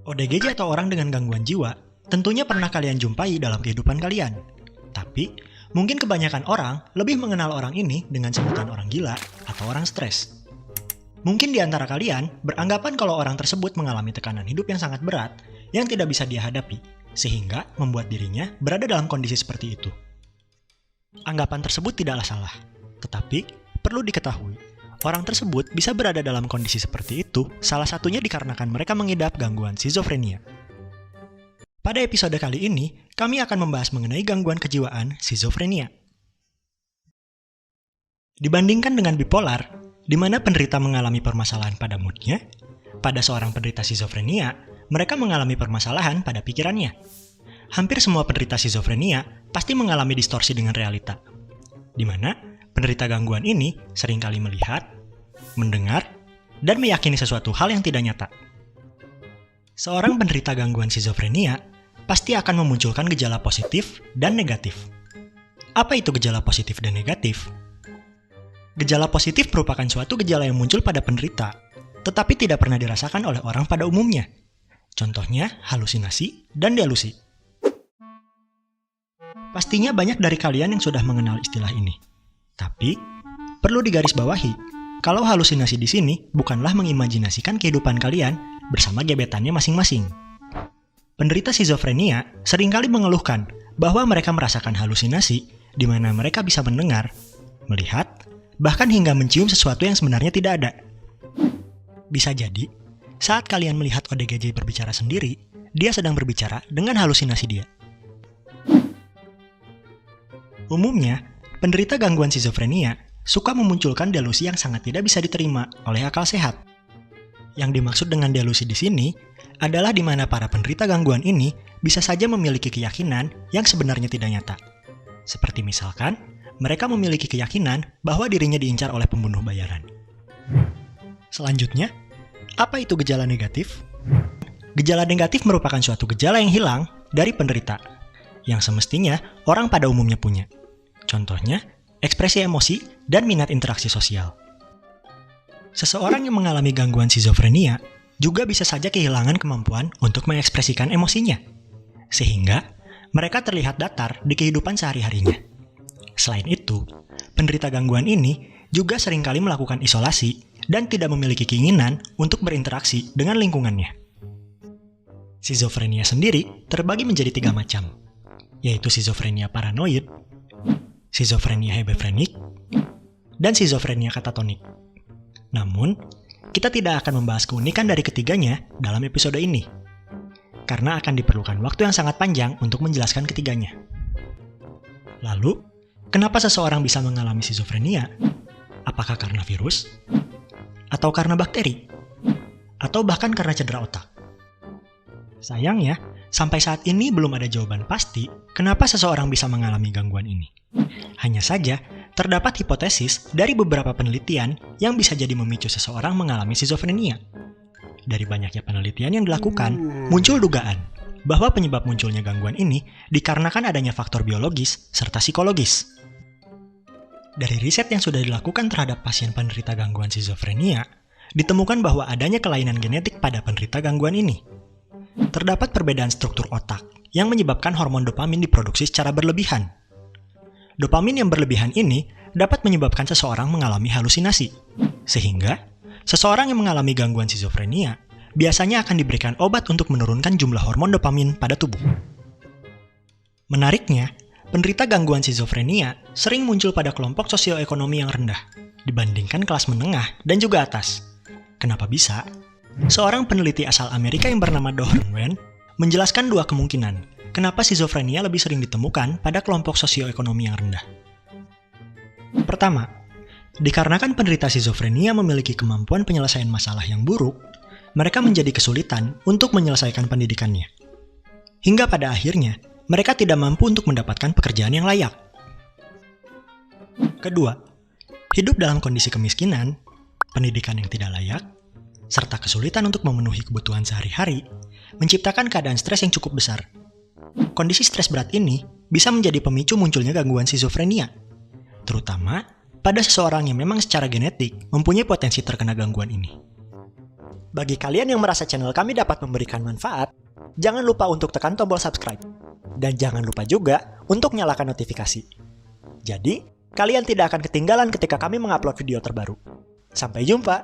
ODGJ atau orang dengan gangguan jiwa tentunya pernah kalian jumpai dalam kehidupan kalian. Tapi, mungkin kebanyakan orang lebih mengenal orang ini dengan sebutan orang gila atau orang stres. Mungkin di antara kalian beranggapan kalau orang tersebut mengalami tekanan hidup yang sangat berat yang tidak bisa dia hadapi, sehingga membuat dirinya berada dalam kondisi seperti itu. Anggapan tersebut tidaklah salah, tetapi perlu diketahui, orang tersebut bisa berada dalam kondisi seperti itu salah satunya dikarenakan mereka mengidap gangguan skizofrenia. Pada episode kali ini, kami akan membahas mengenai gangguan kejiwaan skizofrenia. Dibandingkan dengan bipolar, di mana penderita mengalami permasalahan pada moodnya, pada seorang penderita skizofrenia, mereka mengalami permasalahan pada pikirannya. Hampir semua penderita skizofrenia pasti mengalami distorsi dengan realita, di mana penderita gangguan ini seringkali melihat, mendengar, dan meyakini sesuatu hal yang tidak nyata. Seorang penderita gangguan skizofrenia pasti akan memunculkan gejala positif dan negatif. Apa itu gejala positif dan negatif? Gejala positif merupakan suatu gejala yang muncul pada penderita, tetapi tidak pernah dirasakan oleh orang pada umumnya. Contohnya halusinasi dan delusi. Pastinya banyak dari kalian yang sudah mengenal istilah ini. Tapi, perlu digarisbawahi, kalau halusinasi di sini bukanlah mengimajinasikan kehidupan kalian bersama gebetannya masing-masing. Penderita skizofrenia seringkali mengeluhkan bahwa mereka merasakan halusinasi di mana mereka bisa mendengar, melihat, bahkan hingga mencium sesuatu yang sebenarnya tidak ada. Bisa jadi, saat kalian melihat ODGJ berbicara sendiri, dia sedang berbicara dengan halusinasi dia. Umumnya, penderita gangguan skizofrenia suka memunculkan delusi yang sangat tidak bisa diterima oleh akal sehat. Yang dimaksud dengan delusi di sini adalah di mana para penderita gangguan ini bisa saja memiliki keyakinan yang sebenarnya tidak nyata. Seperti misalkan, mereka memiliki keyakinan bahwa dirinya diincar oleh pembunuh bayaran. Selanjutnya, apa itu gejala negatif? Gejala negatif merupakan suatu gejala yang hilang dari penderita, yang semestinya orang pada umumnya punya. Contohnya, ekspresi emosi dan minat interaksi sosial. Seseorang yang mengalami gangguan skizofrenia juga bisa saja kehilangan kemampuan untuk mengekspresikan emosinya, sehingga mereka terlihat datar di kehidupan sehari-harinya. Selain itu, penderita gangguan ini juga seringkali melakukan isolasi dan tidak memiliki keinginan untuk berinteraksi dengan lingkungannya. Skizofrenia sendiri terbagi menjadi 3 macam, yaitu skizofrenia paranoid, skizofrenia hebefrenik, dan skizofrenia katatonik. Namun, kita tidak akan membahas keunikan dari ketiganya dalam episode ini, karena akan diperlukan waktu yang sangat panjang untuk menjelaskan ketiganya. Lalu, kenapa seseorang bisa mengalami skizofrenia? Apakah karena virus? Atau karena bakteri? Atau bahkan karena cedera otak? Sayangnya, sampai saat ini belum ada jawaban pasti kenapa seseorang bisa mengalami gangguan ini. Hanya saja, terdapat hipotesis dari beberapa penelitian yang bisa jadi memicu seseorang mengalami skizofrenia. Dari banyaknya penelitian yang dilakukan, muncul dugaan bahwa penyebab munculnya gangguan ini dikarenakan adanya faktor biologis serta psikologis. Dari riset yang sudah dilakukan terhadap pasien penderita gangguan skizofrenia, ditemukan bahwa adanya kelainan genetik pada penderita gangguan ini. Terdapat perbedaan struktur otak yang menyebabkan hormon dopamin diproduksi secara berlebihan. Dopamin yang berlebihan ini dapat menyebabkan seseorang mengalami halusinasi, sehingga seseorang yang mengalami gangguan skizofrenia biasanya akan diberikan obat untuk menurunkan jumlah hormon dopamin pada tubuh. Menariknya, penderita gangguan skizofrenia sering muncul pada kelompok sosioekonomi yang rendah dibandingkan kelas menengah dan juga atas. Kenapa bisa? Seorang peneliti asal Amerika yang bernama Dohn Wen menjelaskan 2 kemungkinan kenapa skizofrenia lebih sering ditemukan pada kelompok sosioekonomi yang rendah. Pertama, dikarenakan penderita skizofrenia memiliki kemampuan penyelesaian masalah yang buruk, mereka menjadi kesulitan untuk menyelesaikan pendidikannya. Hingga pada akhirnya, mereka tidak mampu untuk mendapatkan pekerjaan yang layak. Kedua, hidup dalam kondisi kemiskinan, pendidikan yang tidak layak, serta kesulitan untuk memenuhi kebutuhan sehari-hari, menciptakan keadaan stres yang cukup besar. Kondisi stres berat ini bisa menjadi pemicu munculnya gangguan skizofrenia, terutama pada seseorang yang memang secara genetik mempunyai potensi terkena gangguan ini. Bagi kalian yang merasa channel kami dapat memberikan manfaat, jangan lupa untuk tekan tombol subscribe. Dan jangan lupa juga untuk nyalakan notifikasi. Jadi, kalian tidak akan ketinggalan ketika kami mengupload video terbaru. Sampai jumpa!